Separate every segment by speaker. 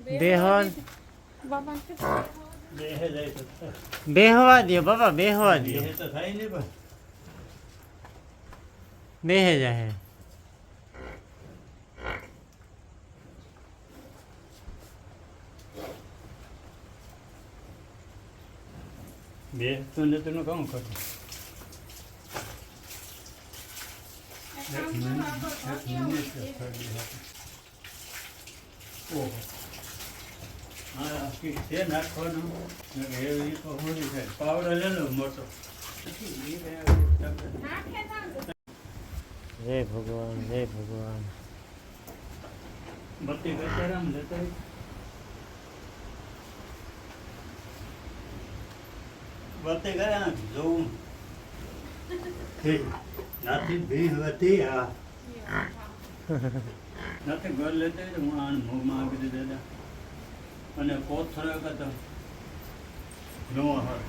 Speaker 1: બેહવા બેહવા દો બાબા, બેહવા દો. બેહે જાય.
Speaker 2: બે તો ને તને કામ કરું. ઓહો હા છે નાખવાનું એવી તો હોળી છે. પાવડર લઈ લો મોટો.
Speaker 1: જય ભગવાન, જય ભગવાન.
Speaker 2: બત્તી કચરામ લેતા બત્તી કર્યા જોઉં નાથી ભી હતી. હા નથી ઘર લેતા હું આને મોંમાં આપી દીધા અને કોથળો કરતો નો હર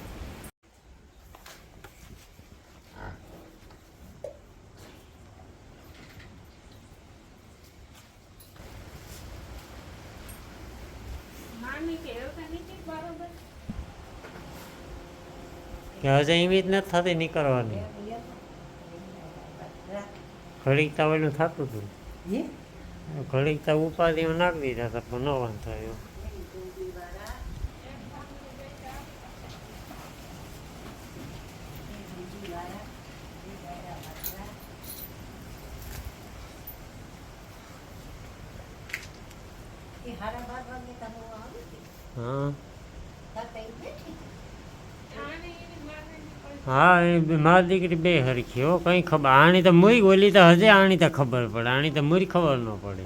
Speaker 1: કે હજે એવી જ નથી થતી નીકળવાની. ઘડીક તો ઓલું થતું હતું, ઘડીક તો ઉપાધિમાં નાખી દીધા હતા પણ ન વાંધો આવ્યો. હા હા એ મારી દીકરી બે હરખી હો. કંઈ ખબર આણી તો મૂઈ ઓલી તો હજે આણી તો ખબર પડે, આણી તો મૂરી ખબર ન પડે.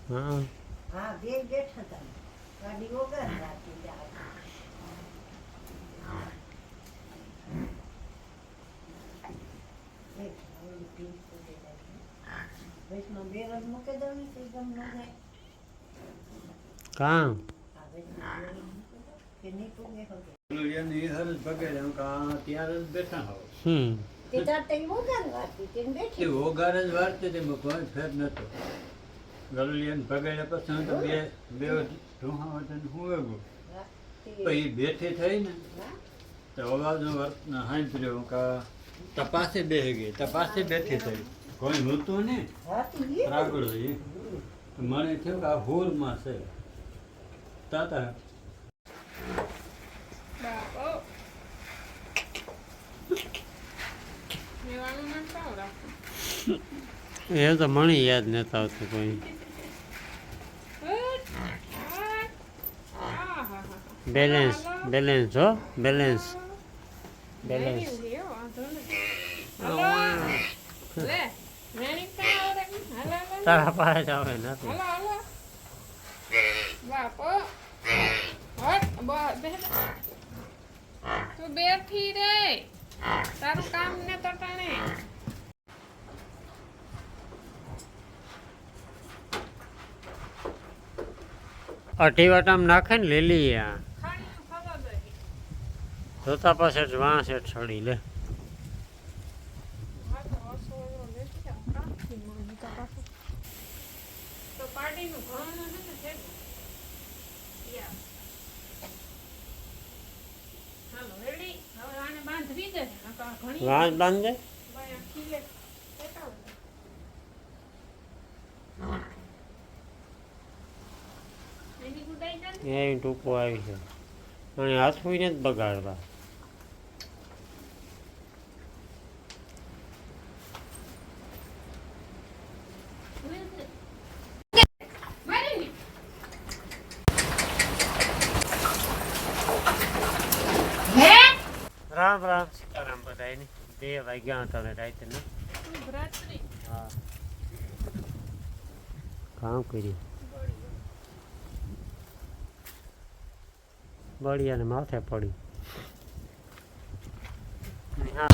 Speaker 1: હા કામ
Speaker 2: ત્યાં જ બેઠા હોવ. ઓગાર જ વારતી તેમાં કોઈ ફેર નતો. ગલુલિયાને ભગાડ્યા પછી તો બે ઢોહા હું વેગું પછી બેઠી થઈ ને તો અવાજો સાંભળ્યો કા તપાસે બેસી ગઈ. તપાસે બેઠી થઈ કોઈ નહોતું ને રાગડો એ મને થયું કે આ હોરમાં છે. તાતા
Speaker 1: એ તો મને યાદ નતા આવતું કોઈ. બેલેન્સ બેલેન્સ હો બેલેન્સ બેલેન્સ. તારા પાસે જ આવે નથી.
Speaker 3: તું બેઠી રે તારું કામ ને તો ટાણે.
Speaker 1: અઢી વાટામ નાખે ને લીલી આ જોતા પાસે જ વાંસ હેઠ છડી લે. વાંસ બાંધે એ ટૂંકો આવી છે અને હાથવીને જ બગાડવા. રામ રામ સીતારામ બધાય ને. 2 વાગ્યા હતા રાતે ને. હા કામ કર્યું બળિયાને માથે પડી.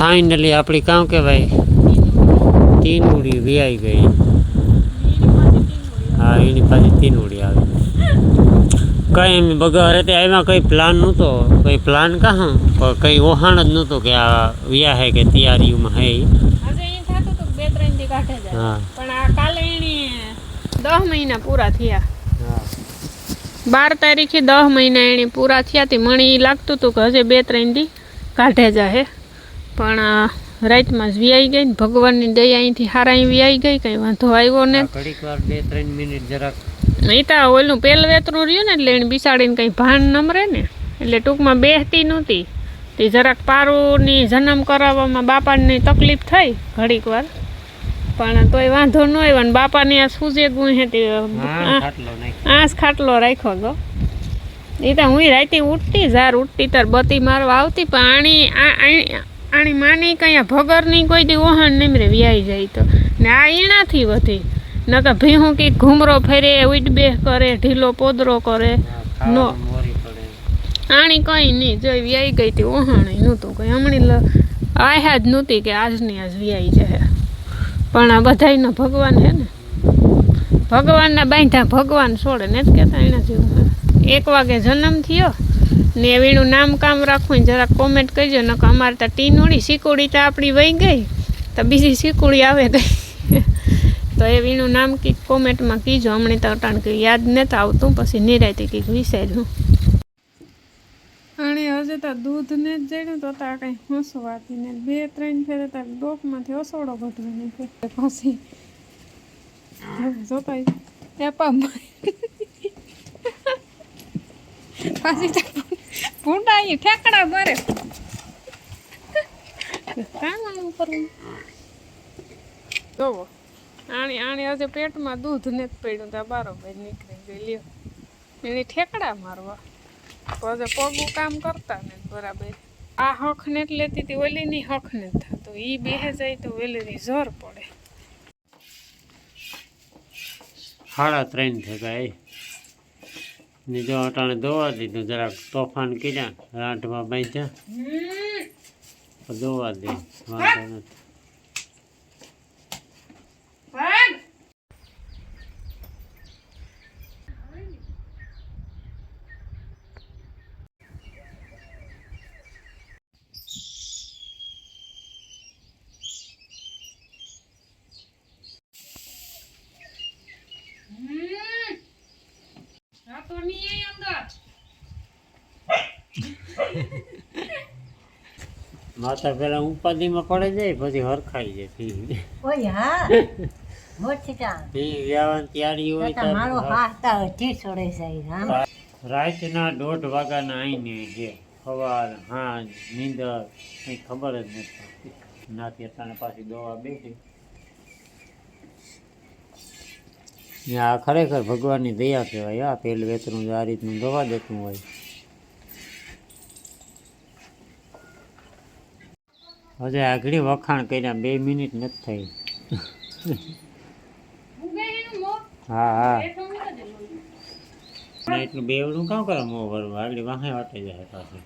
Speaker 1: ફાઇનલી આપણી કામ કહેવાય તીનુડી વ્યાઈ ગઈ. હા એની પાછી તીનુડી આવી. કઈ બગર હતી એમાં કઈ પ્લાન નહોતો, કઈ પ્લાન કાં પણ કઈ ઓહાણ જ નહોતું કે આ વ્યા હે કે તૈયારીમાં હે.
Speaker 3: હજે એ થતું હતું 2-3 દી કાઢે જાય.
Speaker 1: હા
Speaker 3: પણ આ કાલે એની 10 મહિના પૂરા થયા.
Speaker 1: હા
Speaker 3: 12 તારીખે 10 મહિના એની પૂરા થયા હતી. મને ઈ લાગતું હતું કે હજે 2-3 દી કાઢે જાય, પણ રાતમાં જ વ્યાઈ ગઈ ને ભગવાનની દયા અહીંથી હારા વ્યાઈ ગઈ, કઈ વાંધો આવ્યો ને.
Speaker 1: ઘડીક વાર 2-3 મિનિટ જરાક
Speaker 3: નહીં તો ઓલું પેલું વેતરું રહ્યું ને એટલે એને બિસાડીને કંઈ ભાન નમરે ને, એટલે ટૂંકમાં બેસતી નહોતી. તે જરાક પારુની જન્મ કરાવવામાં બાપાની તકલીફ થઈ ઘડીક વાર, પણ તોય વાંધો ન આવ્યો ને. બાપાને આ સૂજે ગું હતી, આંસ ખાટલો રાખ્યો હતો. એ તો હું રાતે ઉઠતી ઝાર ઉઠતી તાર બત્તી મારવા આવતી, પણ આણી માની કઈ ભગરની કોઈ દી ઓહણ નિમરે વ્યાઈ જાય તો ને. આ ઈણાથી વધી નકર ભીહું કે ઘૂમરો ફેરે, ઉડબેહ કરે, ઢીલો પોદરો કરે નો. આણી કઈ નહીં, જોઈ વ્યાઈ ગઈ હતી ઓહાણી નહોતું કઈ. હમણી આયા જ નહોતી કે આજની આજ વ્યાઈ જાય. પણ આ બધાયનો ભગવાન હે ને, ભગવાનના બાંધા ભગવાન છોડે ને જ કહેતા એના જેવું. 1 વાગે જન્મ થયો ને એનું નામ કામ રાખવું ને જરાક કોમેન્ટ કરજો. નકર અમારે ત્યાં ટીનોળી શીકોડી તો આપણી વહી ગઈ, તો બીજી શીકોડી આવે ગઈ. તો એ વીણું નામ કંઈક કોમેન્ટમાં કીજો. હમણાં તો અટાણ કંઈ યાદ નહોતું આવતું, પછી નિરાયતી કંઈક વિચાર્યું. આણે હજે તો દૂધ ને જ જડ્યું તો તા કંઈ હસવાતી ને 2-3 ફેરે તાર ડોકમાંથી હસોડો ઘટવી નાખ્યો. પછી જોતા એપા પાછી ભૂંડા અહીં ઠેકડા ભરે. કામ આનું કરવું જોવો. આણી હજે પેટમાં દૂધ ને જ પડ્યું ત્યાં બરોબર નીકળી ગઈ. લ્યો એની ઠેકડા મારવા પછી પગું કામ કરતા ને બરાબર. આ હખ ને જ લેતી હતી, ઓલીની હખ ને જ થતો. એ બેહે જાય તો ઓલીની ઝર પડે.
Speaker 1: 3:30 થઈ ગયા ને. જો અટાણે દોવા દીધું, જરાક તોફાન કર્યા, રાંઢમાં બાંધ્યા, દોવા દે વાંધો નથી. માતા પેલા ઉપાધિમાં પડે જાય, પછી હરખાઈ જાય.
Speaker 4: ઓય હા મોટી તા
Speaker 1: વ્યાવાની તૈયારી હોય
Speaker 4: તો મારો હાથતા હજી છોડે છે.
Speaker 1: રાતના 1:30 વાગ્યાના આઈને છે. સવાર હાંજ નીંદર કંઈ ખબર જ નથી પડતી. નાથી અટાણે પાછી દવા બેસી. આ ખરેખર ભગવાનની દયા કહેવાય. આ પેલું વેતરું આ રીતનું દવા દેતું હોય. હજે આગળ વખાણ કર્યા 2 મિનિટ નથી થઈ. હા હા એટલું બેવડું કામ કરે મોં ભરવા, આગળ વાહે વાટે જાય પાછી.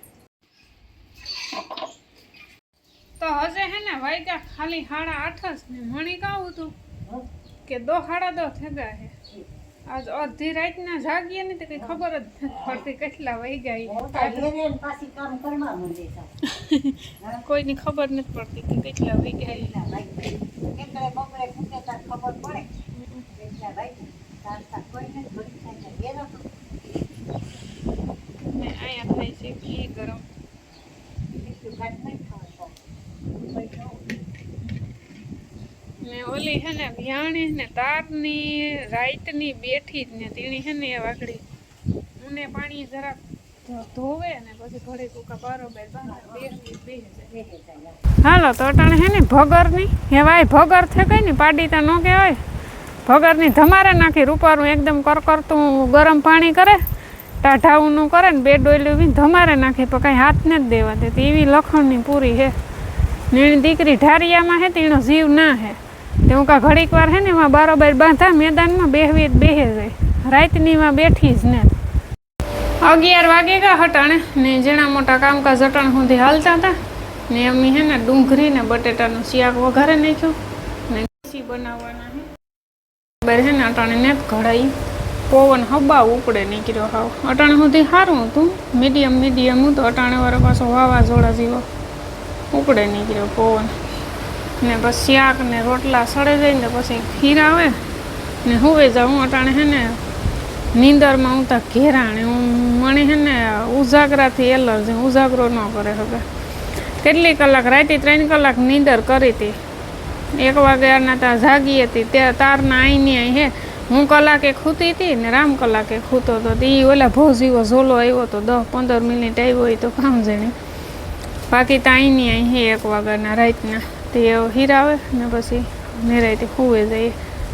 Speaker 3: તો હજે હે ને વાગ્યા ખાલી 8:30 જ ને. મણી કાવું તું કે 2:30 થઈ ગયા હે. આજ અડધી રાતના જાગીએ ને તો કઈ ખબર જ નથી પડતી કેટલા વાગ્યા. કોઈની ખબર નથી પડતી કે કેટલા વાગ્યા. ને અહીંયા થાય છે ઘી ગરમ. ને ઓલી હે ને વ્યાણી ને તારની રાઈટની બેઠી જ ને તેણી હે ને એ વાગડી ઉને પાણી જરાક ધોવે ને પછી ઘડી કુકા બરોબર હાલો. તો અટાણે હે ને ભગરની હેવાય ભગર થઈ ગઈ ને પાડી તો ન કહેવાય. ભગરની ધમારે નાખી રૂપારું એકદમ કરકરતું ગરમ પાણી કરે, ટાઢાઉનું કરે ને 2 ડોયલું ધમારે નાખે, પણ કાંઈ હાથ ને જ દેવા દે. એવી લખણની પૂરી હે. એની દીકરી ઢારિયામાં હે તેનો જીવ ના હે. તે હું કા ઘડીક વાર હે ને એમાં બરોબર બાંધા મેદાનમાં બેહવી બેહે જાય. રાતનીમાં બેઠી જ ને. 11 વાગે ગયા હટાણે ને જેણા મોટા કામકાજ અટાણ સુધી હાલતા હતા ને. એમની હે ને ડુંગળી ને બટેટાનું શાક વઘારે નાખ્યું ને ખીચી બનાવવાના હે. બરાબર હે ને અટાણે ને કઢાઈ પવન હબા ઉપડે નીકળ્યો હાવ. અટાણે સુધી સારું હતું, મીડિયમ હતું. અટાણે વાળો પાછો વાવાઝોડા જેવો ઉપડે નીકળ્યો પવન. ને બસ શાક ને રોટલા સડે જાય ને પછી ખીર આવે ને હુવે જાઉં. અટાણે હે ને નીંદરમાં હું ત્યાં ઘેરાણે મને હે ને ઉજાગરાથી એલર્જી, ઉજાગરો ન કરે હવે. કેટલી કલાક રાતે 3 કલાક નીંદર કરી હતી. 1 વાગ્યાના ત્યાં જાગી હતી, ત્યાં તારના આઈની અહીં હે. હું કલાકે ખૂતી હતી ને રામ કલાકે ખૂતો હતો. એ ઓલા ભોજીવો ઝોલો આવ્યો હતો, 10-15 મિનિટ આવ્યો હોય તો કામ જણે. બાકી તો આઈની અહીં હે 1 વાગ્યાના રાતના. તે હીરાવે ને પછી નિરાયતે ખૂવે જાય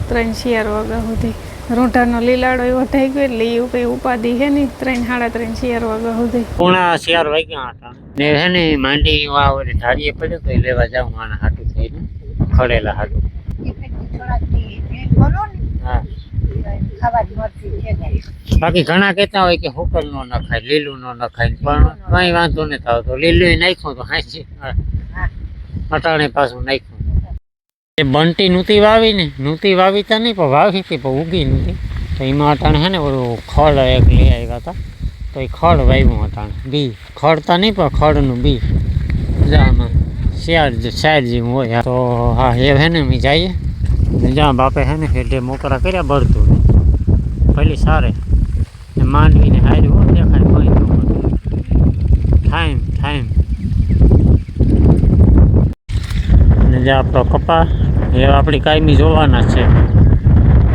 Speaker 3: 3-4 વાગ્યા સુધી. રોઢાનો લીલાડો એવો થઈ ગયો એટલે એવું કંઈ ઉપાધિ હે નહીં. 3-3:30-4 વાગ્યા સુધી.
Speaker 1: 3:45 વાગ્યા હતા ને હે ને માંડી વાવ ઢારીએ પડ્યો તો લેવા જાવ માણા હાટું થઈને ખડેલા હાટું. હા બાકી ઘણા કહેતા હોય કે હુકલ નો નખાય, લીલું નો નખાય, પણ કઈ વાંધો નથી આવતો. લીલું નાખ્યું તો હાંસી અટાણે પાછું નાખ્યું. એ બંટી નૂતી વાવી તા નહીં, પણ વાવી હતી પણ ઉગી નહોતી. તો એમાં અટાણે હે ને ઓલું ખડ એક લઈ આવ્યા હતા, તો એ ખડ વાવ્યું અટાણે. બી ખડતા નહીં પણ ખડનું બી જામાં શાયદ જેવું હોય. તો હા એ હે ને અમે જઈએ જ્યાં બાપે હે ને હેઠે મોકરા કર્યા બળતું પેલી સારે માંડવીને હારી હો દેખાય કોઈ ટાઈમ અને જે આપણો કપા એ આપણી કાયમી જોવાના છે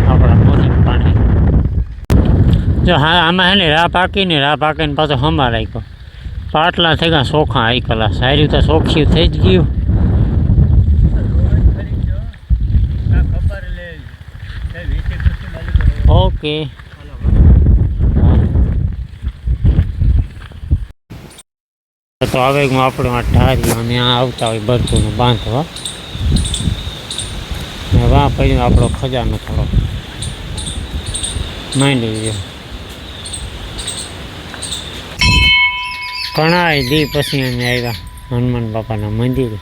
Speaker 1: આપણા મોસમ પાણી. જો હા આમાં હે ને રાહ પાકીને પાછો હમા રાખ્યો. પાટલા થઈ ગયા ચોખા આઈકલા સાર્યું તો ચોખ્યું થઈ જ ગયું. ઓકે તો હવે હું આપણે ઢારી અને આવતા હોય બધું બાંધવા. વાં પછી આપણો ખજાનો થોડો માંડી ગયો. ઘણા દી પછી અમે આવ્યા હનુમાન બાપાના મંદિરે.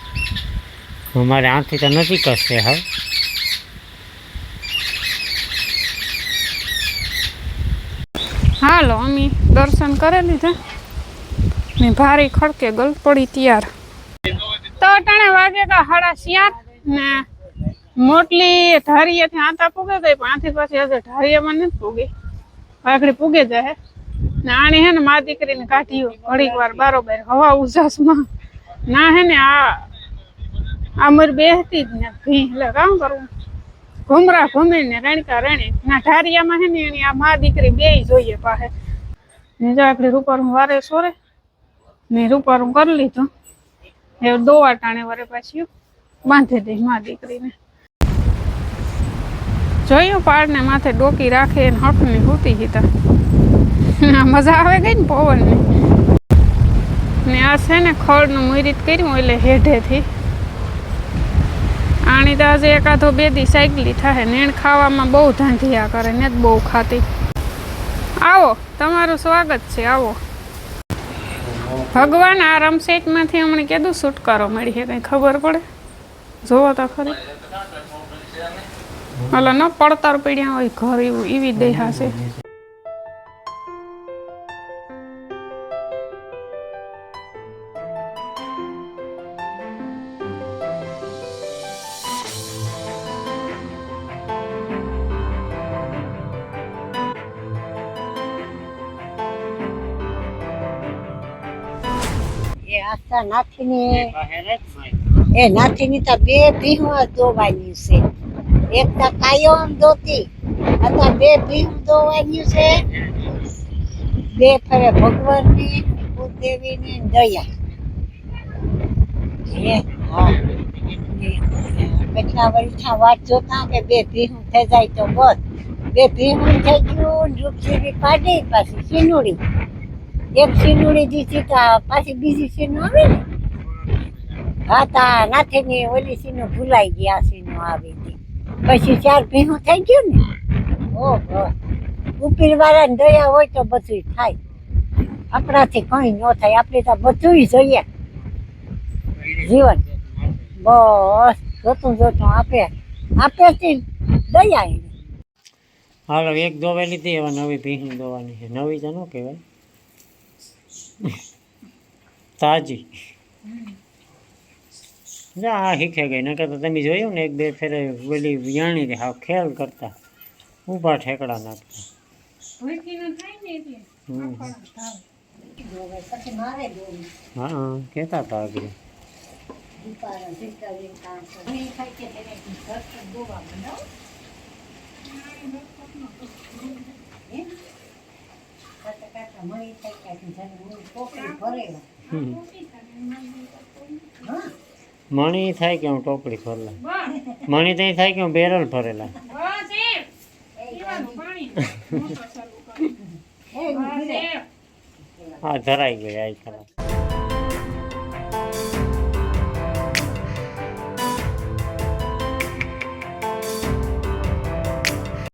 Speaker 1: અમારે આથી તો નજીક જ છે હવે.
Speaker 3: હાલો અમે દર્શન કરી લીધા ને ભારી ખડકે ગલ પડી તૈયાર. તો અટાણે વાગે કા 7:30 ને મોટલી ધારીએથી આતા પૂગે ગઈ, પણ આથી પાછી હજુ ધારીયામાં નથી પૂગી. આગળ પૂગે જાય ને આણી હે ને મા દીકરીને કાઢ્યું ઘડીક વાર બારોબાર હવા ઉજાસમાં ના હે ને આ મર બેહતી જ ને ભી એટલે કામ કરવું. ઘુમરા ઘૂમીને રણકા રણે ના ઢારિયામાં હે ને એની આ મા દીકરી બેય જોઈએ પાસે. ને જો આગળ રૂપારું વારે સોરે ને રૂપારું કરી લીધું. એ દોવા ટાણે વરે પાછી બાંધી દઈ મા દીકરીને. જોયું પાડને માથે ડોકી રાખે ને હકની હોતી હતા. મજા આવે ગઈ ને પવનની. ને આ છે ને ખડનું મુરીત કર્યું એટલે હેઠેથી આણી તો આજે 1-2 દી સાયકલી થાય. નેણ ખાવામાં બહુ ધાંધિયા કરે ને જ બહુ ખાતી. આવો તમારું સ્વાગત છે, આવો. ભગવાન આ રમસેટમાંથી હમણાં કીધું છુટકારો મળી છે, કંઈ ખબર પડે? જોવો તો ખરી. હલો ન પડતર પડ્યા હોય ઘર એવું એવી દયા છે.
Speaker 4: એ આસ્તા નાથીની તો 2 ભીહું દોવાની છે. એક તો કાયમ દોતી અથવા 2 ભીહું દોવાની છે. 2 ફરે ભગવાનની કુળદેવીની દયા. હા કેટલા વર્ષા વાત જોતા કે 2 ભીહું થઈ જાય તો બસ. 2 ભીહું થઈ ગયું રૂપસીની કાઢી પાછી સીનુડી. એક સીનુડી દીધી તો પાછી બીજી સીનું આવે ને. હા તા નાથીની ઓલી સીનું ભૂલાઈ ગઈ, આ સીનું આવી હતી. પછી 4 ભીહું થઈ ગયું ને. ઓહો ઉપીર વાળાને દયા હોય તો બધું થાય. આપણાથી કંઈ ન થાય. આપણે તો બધું જોઈએ જીવન. બસ જોતું આપે છે દયા.
Speaker 1: હાલો એક દોવાઈ લીધી હવે નવી ભીંસની દોવાની છે નવી તો ન કહેવાય તાજી જા આ શીખે ગઈ નકર તો તમે જોયું ને એક બે ફેરે ઓલી વિયાણી હાવ ખેલ કરતા ઊભા ઠેકડા નાખતા હમ.
Speaker 4: દોવે પછી મારે દોવી
Speaker 1: હા કહેતા હતા આગળ
Speaker 4: દીપારા દીકરી કામ કરે એ થાય કે તેને ઘર પર દોવા બનાવો હે કાકા કાકા મળી થાય કે જને હું ટોપલી ભરેલા
Speaker 1: હમ.
Speaker 4: હા
Speaker 1: મણી થાય કે હું ટોપડી ભરેલા મણી તો થાય કે હું બેરલ ભરેલા
Speaker 4: એ
Speaker 1: હા ધરાઈ ગઈ આ ખરા